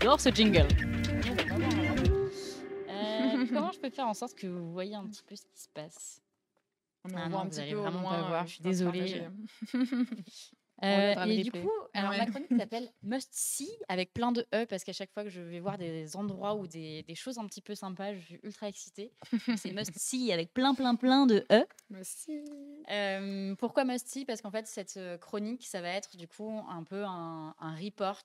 J'adore ce jingle. Comment je peux faire en sorte que vous voyez un petit peu ce qui se passe? On Ah voit non, un vous petit allez peu au vraiment pas loin voir, je suis quand tu désolée. partageais. On regardera le Et du replay. coup, alors ma Ouais. chronique s'appelle Must See avec plein de E parce qu'à chaque fois que je vais voir des endroits ou des choses un petit peu sympas, je suis ultra excitée. Donc, c'est Must See avec plein de E. Merci. Pourquoi Must See? Parce qu'en fait, cette chronique, ça va être du coup un peu un report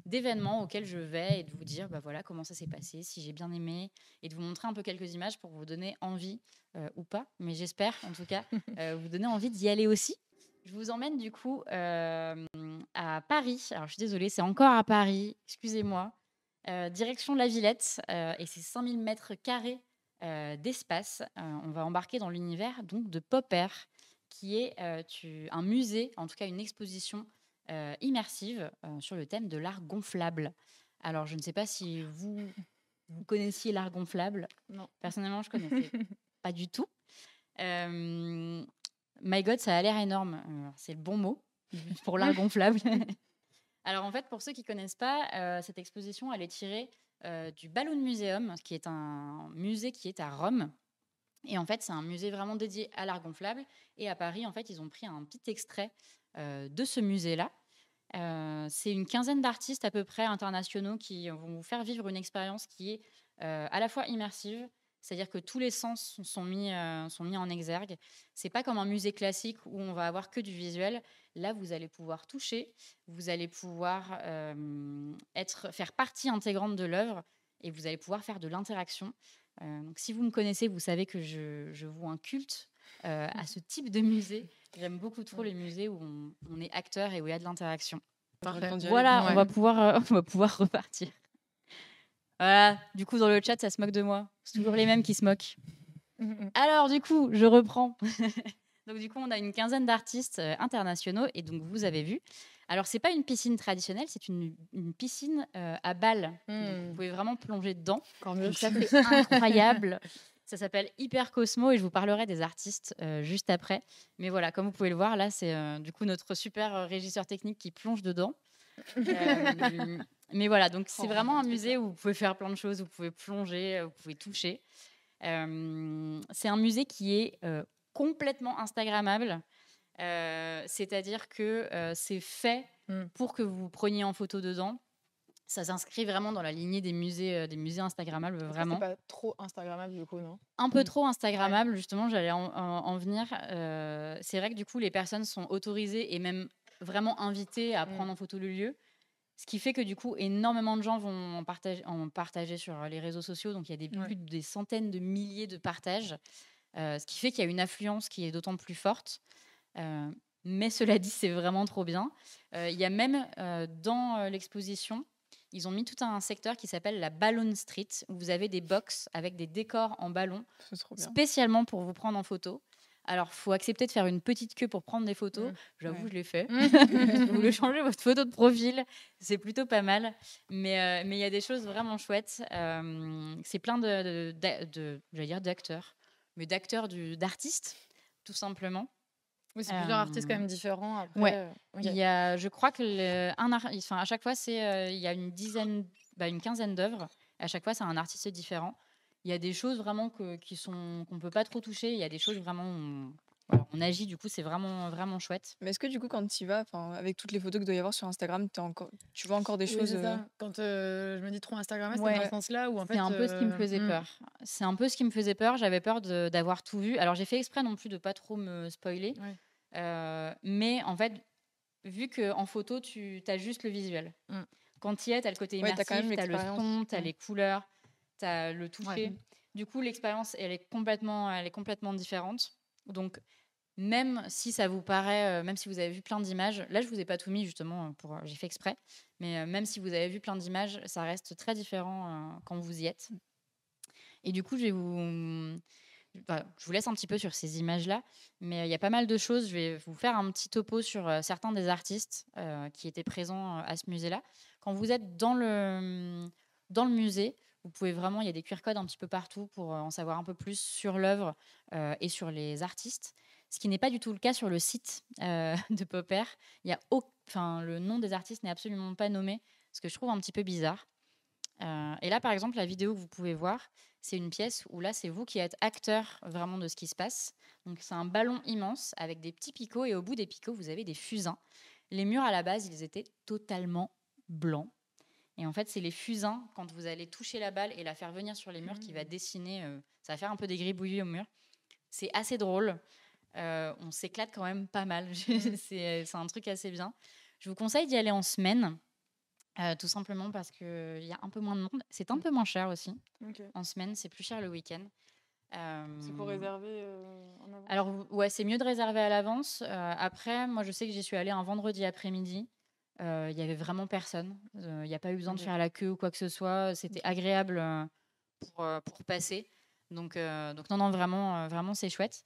d'événements auxquels je vais et de vous dire bah voilà comment ça s'est passé, si j'ai bien aimé et de vous montrer un peu quelques images pour vous donner envie ou pas, mais j'espère en tout cas vous donner envie d'y aller aussi. Je vous emmène du coup à Paris. Alors je suis désolée, c'est encore à Paris, excusez-moi. Direction la Villette et c'est 5000 mètres carrés d'espace. On va embarquer dans l'univers donc de Popper, qui est un musée, en tout cas une exposition immersive sur le thème de l'art gonflable. Alors, je ne sais pas si vous connaissiez l'art gonflable. Non. Personnellement, je connaissais pas du tout. My God, ça a l'air énorme. C'est le bon mot pour l'art gonflable. Alors en fait, pour ceux qui connaissent pas, cette exposition, elle est tirée du Balloon Museum, qui est un musée qui est à Rome. Et en fait, c'est un musée vraiment dédié à l'art gonflable. Et à Paris, en fait, ils ont pris un petit extrait de ce musée-là. C'est une quinzaine d'artistes à peu près internationaux qui vont vous faire vivre une expérience qui est à la fois immersive, c'est-à-dire que tous les sens sont mis en exergue. C'est pas comme un musée classique où on va avoir que du visuel. Là, vous allez pouvoir toucher, vous allez pouvoir faire partie intégrante de l'œuvre et vous allez pouvoir faire de l'interaction. Donc, si vous me connaissez, vous savez que je voue un culte à ce type de musée. J'aime beaucoup trop les musées où on est acteur et où il y a de l'interaction. Parfait. Voilà, Ouais. on va pouvoir repartir. Voilà, du coup, dans le chat, ça se moque de moi. C'est toujours les mêmes qui se moquent. Alors, du coup, je reprends. Donc, du coup, on a une quinzaine d'artistes internationaux. Et donc, vous avez vu. Alors, c'est pas une piscine traditionnelle, c'est une piscine à balles. Donc, vous pouvez vraiment plonger dedans. Encore mieux. Donc, ça, c'est incroyable. Ça s'appelle Hyper Cosmo et je vous parlerai des artistes juste après. Mais voilà, comme vous pouvez le voir, là, c'est du coup notre super régisseur technique qui plonge dedans. Mais voilà, donc c'est vraiment un musée où vous pouvez faire plein de choses, vous pouvez plonger, vous pouvez toucher. C'est un musée qui est complètement Instagrammable. C'est-à-dire que c'est fait pour que vous preniez en photo dedans. Ça s'inscrit vraiment dans la lignée des musées Instagrammables, vraiment. C'est pas trop Instagrammable du coup, non? Un peu trop Instagrammable, justement, j'allais en venir. C'est vrai que du coup, les personnes sont autorisées et même vraiment invitées à prendre en photo le lieu. Ce qui fait que du coup, énormément de gens vont en partager sur les réseaux sociaux. Donc, il y a plus des centaines de milliers de partages. Ce qui fait qu'il y a une affluence qui est d'autant plus forte. Mais cela dit, c'est vraiment trop bien. Il y a même dans l'exposition, ils ont mis tout un secteur qui s'appelle la Balloon Street, où vous avez des box avec des décors en ballon, spécialement pour vous prendre en photo. Alors, il faut accepter de faire une petite queue pour prendre des photos. J'avoue, je l'ai fait. Si vous voulez changer votre photo de profil, c'est plutôt pas mal. Mais il y a des choses vraiment chouettes. C'est plein j'allais dire d'acteurs, mais d'artistes, tout simplement. Oui, c'est plusieurs artistes quand même différents. Après, Ouais. Il y a, je crois que à chaque fois, il y a une quinzaine d'œuvres. À chaque fois, c'est un artiste différent. Il y a des choses vraiment qu'on peut pas trop toucher. Il y a des choses vraiment on agit. Du coup, c'est vraiment chouette. Mais est-ce que du coup, quand tu y vas, avec toutes les photos que doit y avoir sur Instagram, tu vois encore des choses c'est ça. Quand je me dis trop Instagram, c'est Ouais. dans ce sens-là où en fait. C'est un peu ce qui me faisait peur. C'est un peu ce qui me faisait peur. J'avais peur d'avoir tout vu. Alors, j'ai fait exprès non plus de pas trop me spoiler. Mais en fait, vu qu'en photo, tu as juste le visuel. Quand tu y es, tu as le côté immersif, tu as le son, tu as les couleurs, tu as le toucher. Du coup, l'expérience, elle est complètement différente. Donc, même si ça vous paraît, même si vous avez vu plein d'images, là, je vous ai pas tout mis justement, j'ai fait exprès, mais même si vous avez vu plein d'images, ça reste très différent quand vous y êtes. Et du coup, je vous laisse un petit peu sur ces images-là, mais il y a pas mal de choses. Je vais vous faire un petit topo sur certains des artistes qui étaient présents à ce musée-là. Quand vous êtes dans le musée, vous pouvez vraiment, il y a des QR codes un petit peu partout pour en savoir un peu plus sur l'œuvre et sur les artistes. Ce qui n'est pas du tout le cas sur le site de Popper. Le nom des artistes n'est absolument pas nommé. ce que je trouve un petit peu bizarre. Et là, par exemple, la vidéo que vous pouvez voir, c'est une pièce où là, c'est vous qui êtes acteur vraiment de ce qui se passe. Donc, c'est un ballon immense avec des petits picots et au bout des picots, vous avez des fusains. Les murs, à la base, ils étaient totalement blancs. Et en fait, c'est les fusains, quand vous allez toucher la balle et la faire venir sur les murs, qui va dessiner, ça va faire un peu des gribouillis au mur. C'est assez drôle. On s'éclate quand même pas mal. C'est un truc assez bien. Je vous conseille d'y aller en semaine. Tout simplement parce qu'il y a un peu moins de monde. C'est un peu moins cher aussi. En semaine, c'est plus cher le week-end. C'est pour réserver en avance. Alors, ouais, c'est mieux de réserver à l'avance. Après, moi, je sais que j'y suis allée un vendredi après-midi. Il y avait vraiment personne. Il n'y a pas eu besoin de faire la queue ou quoi que ce soit. C'était agréable pour passer. Donc non, vraiment, c'est chouette.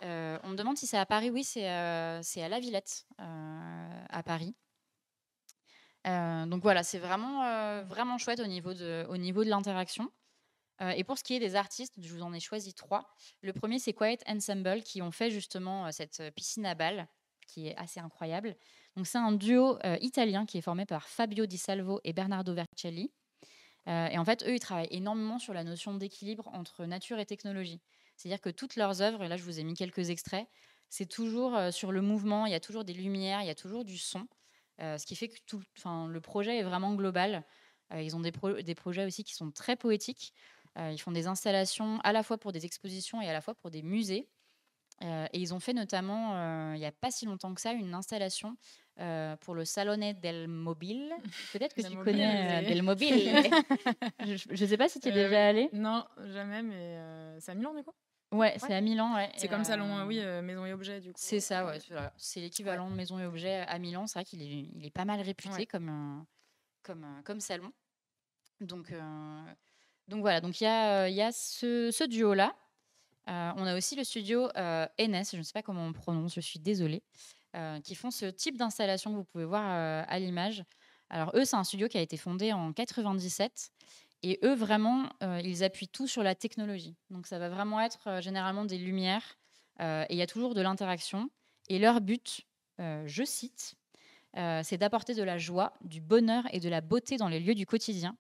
On me demande si c'est à Paris. Oui, c'est à La Villette, à Paris. Donc voilà, c'est vraiment chouette au niveau de l'interaction. Et pour ce qui est des artistes, je vous en ai choisi 3. Le premier, c'est Quiet Ensemble, qui ont fait justement cette piscine à balles, qui est assez incroyable. Donc c'est un duo italien qui est formé par Fabio Di Salvo et Bernardo Vercelli. Et en fait, eux, ils travaillent énormément sur la notion d'équilibre entre nature et technologie. C'est-à-dire que toutes leurs œuvres, et là je vous ai mis quelques extraits, c'est toujours sur le mouvement, il y a toujours des lumières, il y a toujours du son. Ce qui fait que le projet est vraiment global. Ils ont des projets aussi qui sont très poétiques. Ils font des installations à la fois pour des expositions et à la fois pour des musées. Et ils ont fait notamment, il n'y a pas si longtemps que ça, une installation pour le Salone del Mobile. Peut-être que tu connais Del Mobile. Je ne sais pas si tu es déjà allé. Non, jamais, mais c'est à Milan du coup. Ouais, c'est à Milan. Ouais. C'est comme salon, maison et objets du coup. C'est ça, ouais. C'est l'équivalent de maison et objets à Milan. C'est vrai qu'il est pas mal réputé comme salon. Donc voilà, donc il y a ce duo-là. On a aussi le studio Enes, je ne sais pas comment on prononce, je suis désolée, qui font ce type d'installation que vous pouvez voir à l'image. Alors eux, c'est un studio qui a été fondé en 97. Et eux, vraiment, ils appuient tout sur la technologie. Donc ça va vraiment être généralement des lumières. Et il y a toujours de l'interaction. Et leur but, je cite, c'est d'apporter de la joie, du bonheur et de la beauté dans les lieux du quotidien.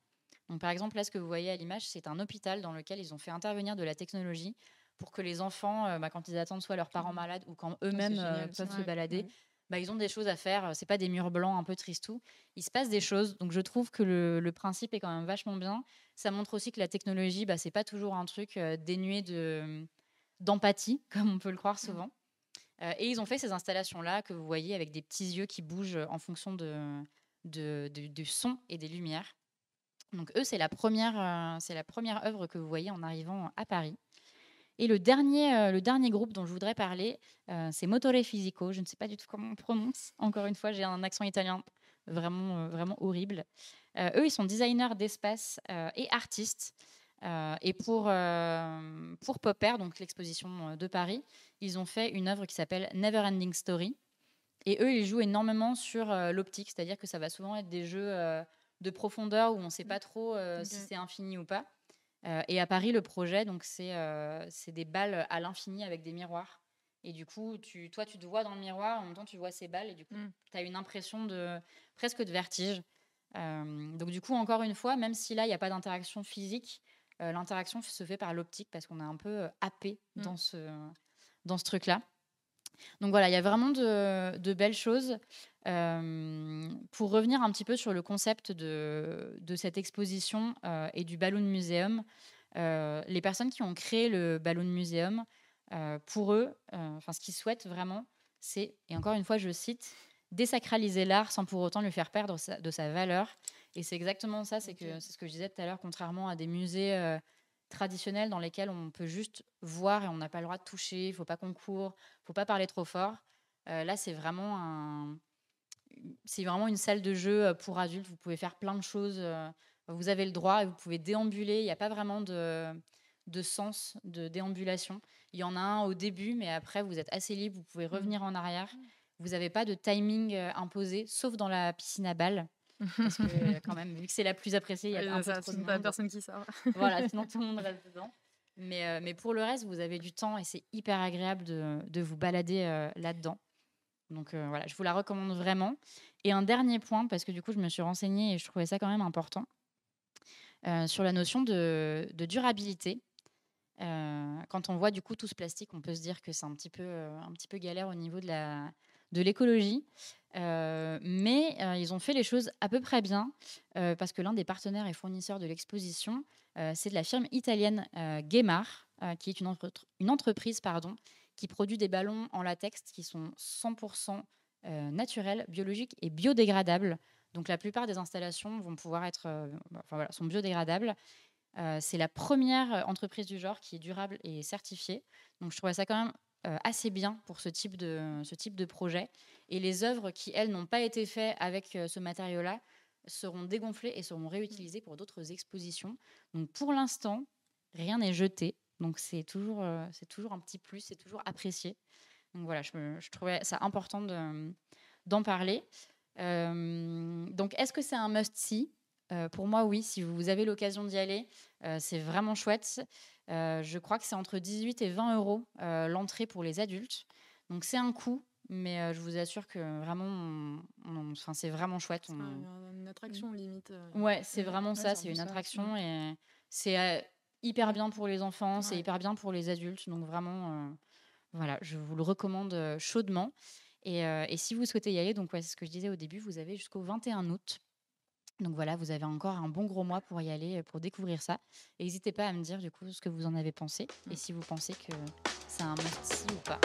Donc, par exemple, là, ce que vous voyez à l'image, c'est un hôpital dans lequel ils ont fait intervenir de la technologie pour que les enfants, quand ils attendent soit leurs parents malades ou quand eux-mêmes peuvent se balader, ils ont des choses à faire. C'est pas des murs blancs un peu tristous. Il se passe des choses. Donc, je trouve que le principe est quand même vachement bien. Ça montre aussi que la technologie, c'est pas toujours un truc dénué d'empathie, comme on peut le croire souvent. Et ils ont fait ces installations-là que vous voyez avec des petits yeux qui bougent en fonction du son et des lumières. Donc eux, c'est la première œuvre que vous voyez en arrivant à Paris. Et le dernier groupe dont je voudrais parler, c'est Motore Fisico. Je ne sais pas du tout comment on prononce. Encore une fois, j'ai un accent italien vraiment horrible. Eux, ils sont designers d'espace et artistes. Et pour Popper, donc l'exposition de Paris, ils ont fait une œuvre qui s'appelle Neverending Story. Et eux, ils jouent énormément sur l'optique, c'est-à-dire que ça va souvent être des jeux de profondeur où on ne sait pas trop si c'est infini ou pas. Et à Paris, le projet, donc c'est des balles à l'infini avec des miroirs. Et du coup, toi, tu te vois dans le miroir, en même temps, tu vois ces balles, et du coup, tu as une impression presque de vertige. Donc du coup, encore une fois, même si là, il n'y a pas d'interaction physique, l'interaction se fait par l'optique parce qu'on est un peu happé dans ce truc-là. Donc voilà, il y a vraiment de belles choses. Pour revenir un petit peu sur le concept de cette exposition et du Balloon Museum, les personnes qui ont créé le Balloon Museum, pour eux, ce qu'ils souhaitent vraiment, c'est, et encore une fois, je cite, désacraliser l'art sans pour autant lui faire perdre de sa valeur. Et c'est exactement ça, c'est ce que je disais tout à l'heure, contrairement à des musées traditionnels dans lesquels on peut juste voir et on n'a pas le droit de toucher, il ne faut pas qu'on court, il ne faut pas parler trop fort. Là, c'est vraiment une salle de jeu pour adultes. Vous pouvez faire plein de choses. Vous avez le droit et vous pouvez déambuler. Il n'y a pas vraiment de sens de déambulation. Il y en a un au début, mais après, vous êtes assez libre. Vous pouvez revenir en arrière. Vous n'avez pas de timing imposé, sauf dans la piscine à balles. Parce que quand même, vu que c'est la plus appréciée, il y a un peu trop de monde. Pas personne qui sort. Voilà, sinon tout le monde reste dedans. Mais pour le reste, vous avez du temps et c'est hyper agréable de vous balader là-dedans. Donc voilà, je vous la recommande vraiment. Et un dernier point, parce que du coup, je me suis renseignée et je trouvais ça quand même important, sur la notion de durabilité. Quand on voit du coup tout ce plastique, on peut se dire que c'est un petit peu galère au niveau de l'écologie. Mais ils ont fait les choses à peu près bien, parce que l'un des partenaires et fournisseurs de l'exposition, c'est de la firme italienne Guemar, qui est une entreprise qui produit des ballons en latex qui sont 100% naturels, biologiques et biodégradables. Donc la plupart des installations vont pouvoir être, sont biodégradables. C'est la première entreprise du genre qui est durable et certifiée. Donc je trouvais ça quand même assez bien pour ce type de projet. Et les œuvres qui, elles, n'ont pas été faites avec ce matériau-là seront dégonflées et seront réutilisées pour d'autres expositions. Donc pour l'instant, rien n'est jeté. Donc c'est toujours un petit plus, c'est toujours apprécié. Donc voilà, je trouvais ça important d'en parler. Donc est-ce que c'est un must-see ? Pour moi, oui, si vous avez l'occasion d'y aller, c'est vraiment chouette. Je crois que c'est entre 18 et 20 euros l'entrée pour les adultes. Donc c'est un coût, mais je vous assure que vraiment, c'est vraiment chouette. C'est une attraction limite. Ouais, c'est vraiment ça, c'est une attraction et c'est hyper bien pour les enfants, c'est hyper bien pour les adultes. Donc vraiment, voilà, je vous le recommande chaudement. Et si vous souhaitez y aller, donc c'est ce que je disais au début, vous avez jusqu'au 21 août. Donc voilà, vous avez encore un bon gros mois pour y aller, pour découvrir ça. Et n'hésitez pas à me dire du coup ce que vous en avez pensé et si vous pensez que c'est un must-see ou pas.